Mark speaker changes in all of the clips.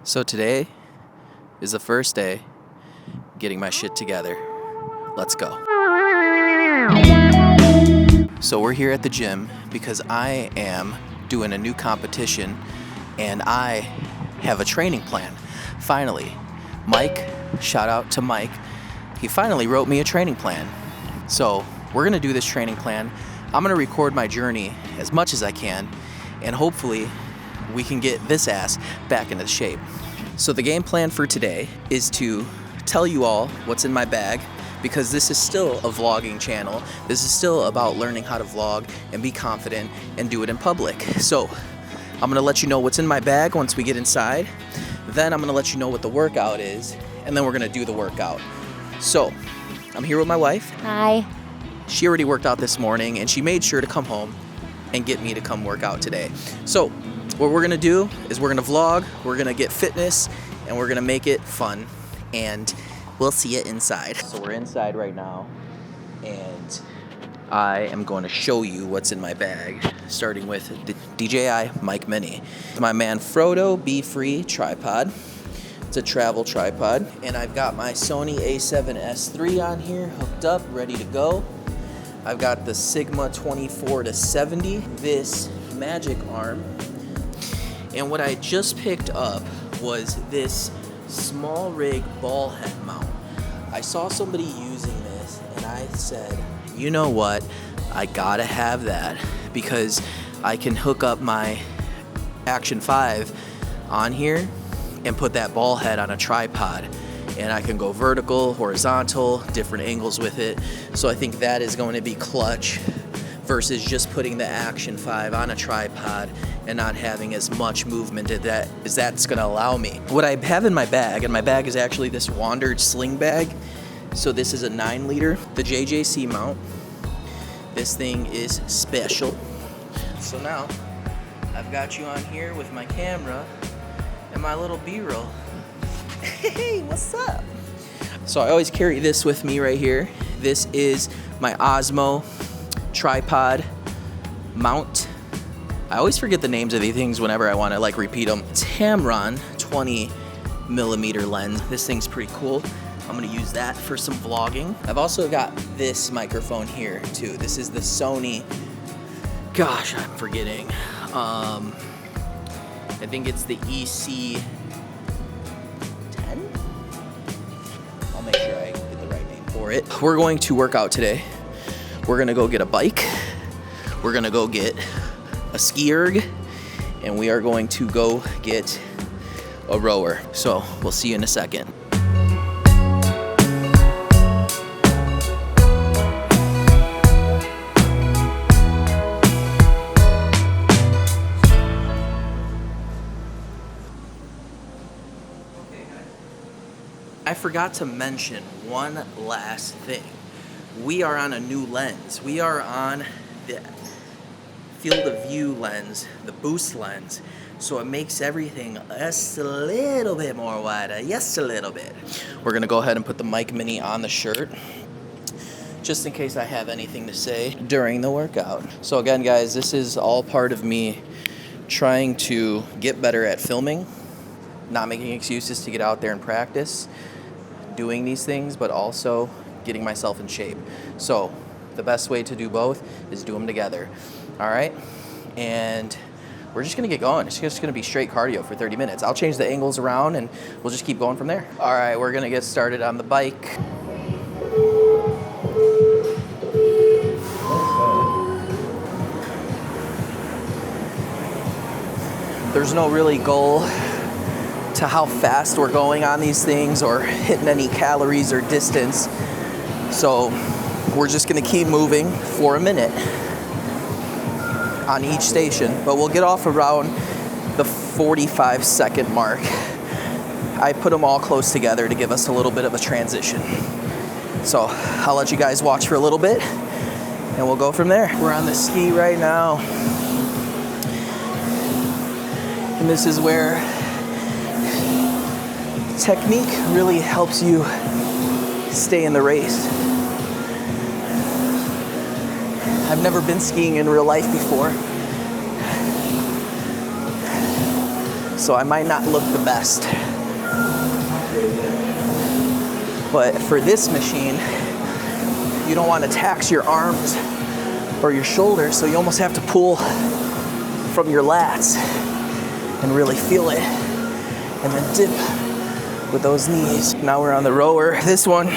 Speaker 1: So today is the first day getting my shit together. Let's go. So we're here at the gym because I am doing a new competition and I have a training plan. Finally, Mike, shout out to Mike, he finally wrote me a training plan. So we're gonna do this training plan. I'm gonna record my journey as much as I can and hopefully we can get this ass back into shape. So the game plan for today is to tell you all what's in my bag, because this is still a vlogging channel. This is still about learning how to vlog and be confident and do it in public. So I'm gonna let you know what's in my bag once we get inside. Then I'm gonna let you know what the workout is, and then we're gonna do the workout. So I'm here with my wife.
Speaker 2: Hi.
Speaker 1: She already worked out this morning and she made sure to come home and get me to come work out today. So what we're gonna do is we're gonna vlog, we're gonna get fitness, and we're gonna make it fun, and we'll see it inside. So we're inside right now, and I am going to show you what's in my bag, starting with the DJI Mic Mini. My man Frodo Be Free tripod. It's a travel tripod, and I've got my Sony a7S III on here, hooked up, ready to go. I've got the Sigma 24-70, this Magic Arm. And what I just picked up was this small rig ball head mount. I saw somebody using this and I said, you know what, I gotta have that because I can hook up my Action 5 on here and put that ball head on a tripod, and I can go vertical, horizontal, different angles with it. So I think that is going to be clutch versus just putting the Action 5 on a tripod and not having as much movement as that's gonna allow me. What I have in my bag, and my bag is actually this Wandered sling bag. So this is a 9-liter, the JJC mount. This thing is special. So now, I've got you on here with my camera and my little B-roll. Hey, what's up? So I always carry this with me right here. This is my Osmo tripod mount. I always forget the names of these things whenever I want to like repeat them. Tamron 20mm lens. This thing's pretty cool. I'm gonna use that for some vlogging. I've also got this microphone here too. This is the Sony, gosh, I'm forgetting. I think it's the EC10? I'll make sure I get the right name for it. We're going to work out today. We're gonna go get a bike. We're gonna go get a ski erg, and we are going to go get a rower. So we'll see you in a second. I forgot to mention one last thing. We are on a new lens. We are on the field of view lens, the boost lens. So it makes everything just a little bit more wider, just a little bit. We're gonna go ahead and put the Mic Mini on the shirt, just in case I have anything to say during the workout. So again, guys, this is all part of me trying to get better at filming, not making excuses to get out there and practice doing these things, but also getting myself in shape. So the best way to do both is do them together. All right, and we're just gonna get going. It's just gonna be straight cardio for 30 minutes. I'll change the angles around and we'll just keep going from there. All right, we're gonna get started on the bike. There's no really goal to how fast we're going on these things or hitting any calories or distance. So we're just gonna keep moving for a minute on each station, but we'll get off around the 45-second mark. I put them all close together to give us a little bit of a transition. So I'll let you guys watch for a little bit and we'll go from there. We're on the ski right now. And this is where technique really helps you stay in the race. I've never been skiing in real life before. so I might not look the best. But for this machine, you don't want to tax your arms or your shoulders, so you almost have to pull from your lats and really feel it, and then dip with those knees. Now we're on the rower. This one,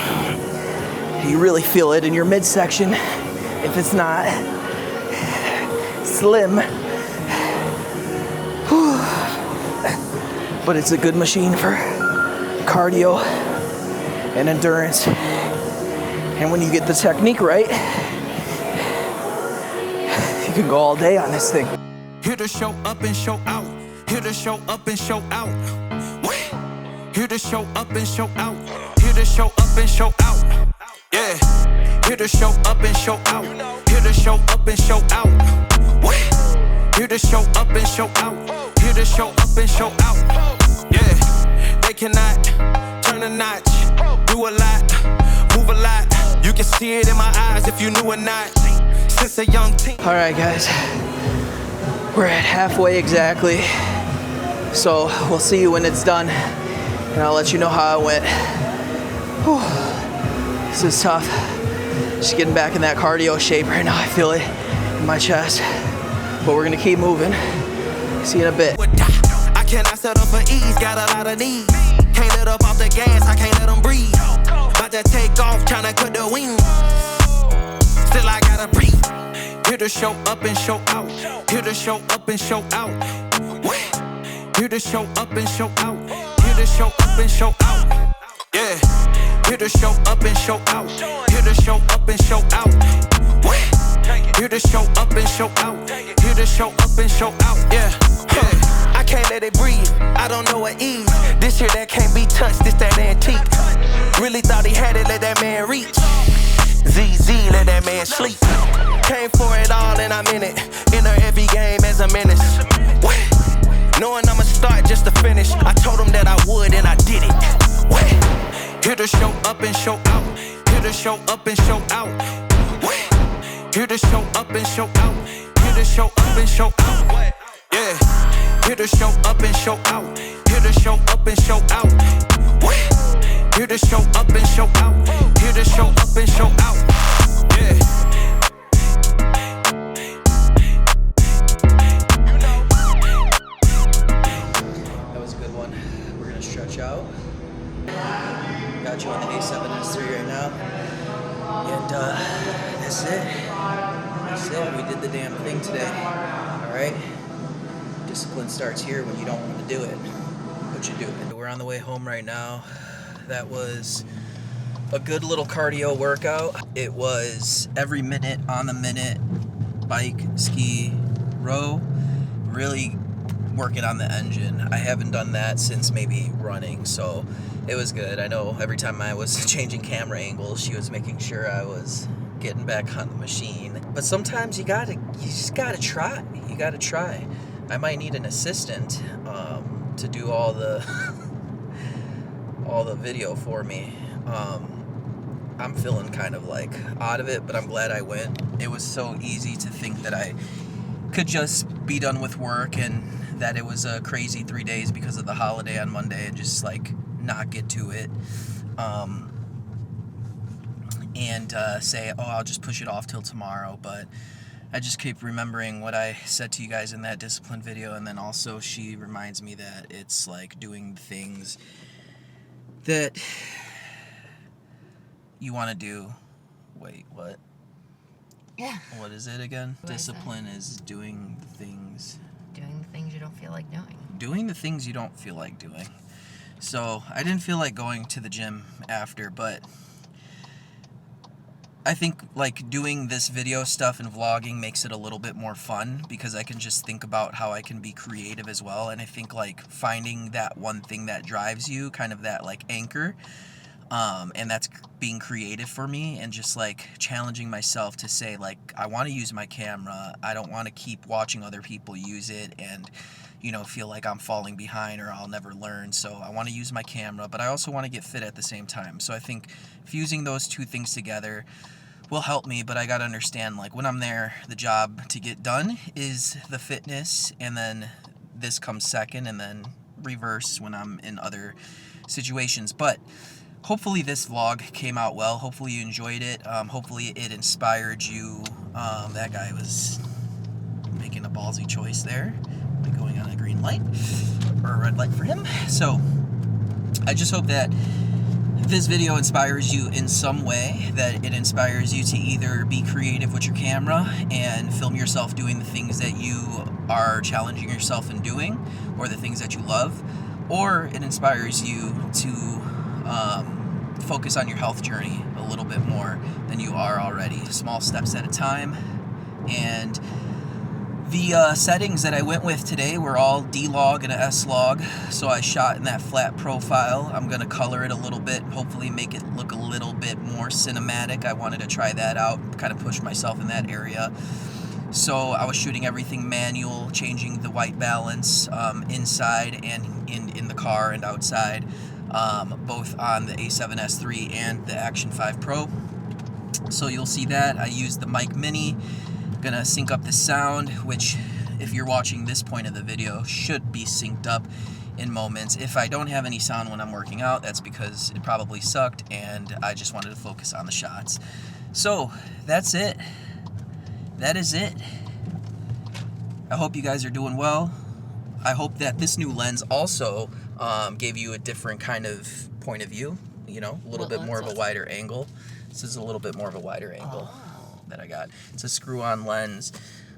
Speaker 1: you really feel it in your midsection. If it's not slim, but it's a good machine for cardio and endurance. And when you get the technique right, you can go all day on this thing.
Speaker 2: Here to show up and show out. Here to show up and show out. Here to show up and show out. Here to show up and show out. Yeah. Here to show up and show out. Here to show up and show out. Here to show up and show out. Here to show up and show out. Yeah. They cannot turn a notch. Do a lot. Move a lot. You can see it in my eyes if you knew or not. Since a young teen.
Speaker 1: All right, guys. We're at halfway exactly. So we'll see you when it's done, and I'll let you know how it went. Whew. This is tough. Just getting back in that cardio shape right now. I feel it in my chest. But we're gonna keep moving. See you in a bit.
Speaker 2: I cannot settle for ease, got a lot of needs. Can't let up off the gas, I can't let them breathe. About to take off, tryna cut the wings. Still I gotta breathe. Here to show up and show out. Here to show up and show out. Here to show up and show out. Here to show up and show out. Yeah. Here to show up and show out. Here to show up and show out. Here to show up and show out. Here to show up and show out. Yeah. I can't let it breathe. I don't know what ease. This here that can't be touched. This that antique. Really thought he had it. Let that man reach. ZZ, let that man sleep. Came for it all and I'm in it. Enter every game as a menace. Knowing I'ma start just to finish. I told him that I would and I did it. Here to show up and show out. Here to show up and show out. Here to show up and show out. Here to show up and show out. Yeah. Here to show up and show out. Here to show up and show out. Here to show up and show out. Here to show up and show out. Yeah.
Speaker 1: Stretch out. Got you on the A7S3 right now. And that's it. That's it. We did the damn thing today. Alright? Discipline starts here when you don't want to do it. But you do it. We're on the way home right now. That was a good little cardio workout. It was every minute on the minute. Bike, ski, row. Really working on the engine. I haven't done that since maybe running, so it was good. I know every time I was changing camera angles, she was making sure I was getting back on the machine. But sometimes you just gotta try. You gotta try. I might need an assistant to do all the all the video for me. I'm feeling kind of like out of it, but I'm glad I went. It was so easy to think that I could just be done with work and that it was a crazy 3 days because of the holiday on Monday and just like not get to it and say, oh, I'll just push it off till tomorrow. But I just keep remembering what I said to you guys in that discipline video, and then also she reminds me that it's like doing things that you want to do. Wait, what?
Speaker 3: Yeah.
Speaker 1: What is it again?
Speaker 3: What
Speaker 1: Discipline is doing the things.
Speaker 3: Doing the things you don't feel like doing.
Speaker 1: Doing the things you don't feel like doing. So I didn't feel like going to the gym after, but I think like doing this video stuff and vlogging makes it a little bit more fun because I can just think about how I can be creative as well. And I think like finding that one thing that drives you, kind of that like anchor, and that's being creative for me, and just like challenging myself to say like I want to use my camera. I don't want to keep watching other people use it and feel like I'm falling behind or I'll never learn. So I want to use my camera, but I also want to get fit at the same time. So I think fusing those two things together will help me, but I got to understand like when I'm there, the job to get done is the fitness, and then this comes second, and then reverse when I'm in other situations. But hopefully this vlog came out well. Hopefully you enjoyed it. Hopefully it inspired you. That guy was making a ballsy choice there, going on a green light, or a red light for him. So I just hope that this video inspires you in some way, that it inspires you to either be creative with your camera and film yourself doing the things that you are challenging yourself in doing, or the things that you love, or it inspires you to focus on your health journey a little bit more than you are already, small steps at a time. And the settings that I went with today were all D-Log and a S-Log, so I shot in that flat profile. I'm going to color it a little bit, hopefully make it look a little bit more cinematic. I wanted to try that out, kind of push myself in that area. So I was shooting everything manual, changing the white balance inside and in the car and outside, both on the A7S III and the Action 5 Pro. So you'll see that. I used the mic mini. Gonna sync up the sound, which if you're watching this point of the video should be synced up in moments. If I don't have any sound when I'm working out, that's because it probably sucked and I just wanted to focus on the shots. So that's it. That is it. I hope you guys are doing well. I hope that this new lens also gave you a different kind of point of view, you know, a little bit more of a wider angle. This is a little bit more of a wider angle that I got. It's a screw-on lens,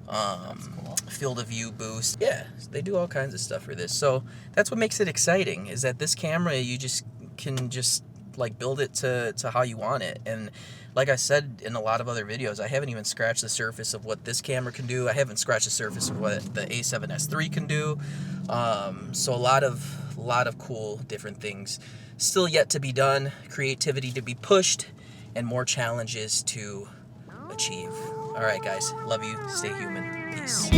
Speaker 3: cool.
Speaker 1: field of view boost. Yeah, they do all kinds of stuff for this. So that's what makes it exciting, is that this camera, you just can just like build it to how you want it. And like I said in a lot of other videos, I haven't even scratched the surface of what this camera can do. I haven't scratched the surface of what the A7S III can do. So a lot of cool different things still yet to be done, creativity to be pushed, and more challenges to achieve. All right, guys. Love you. Stay human. Peace.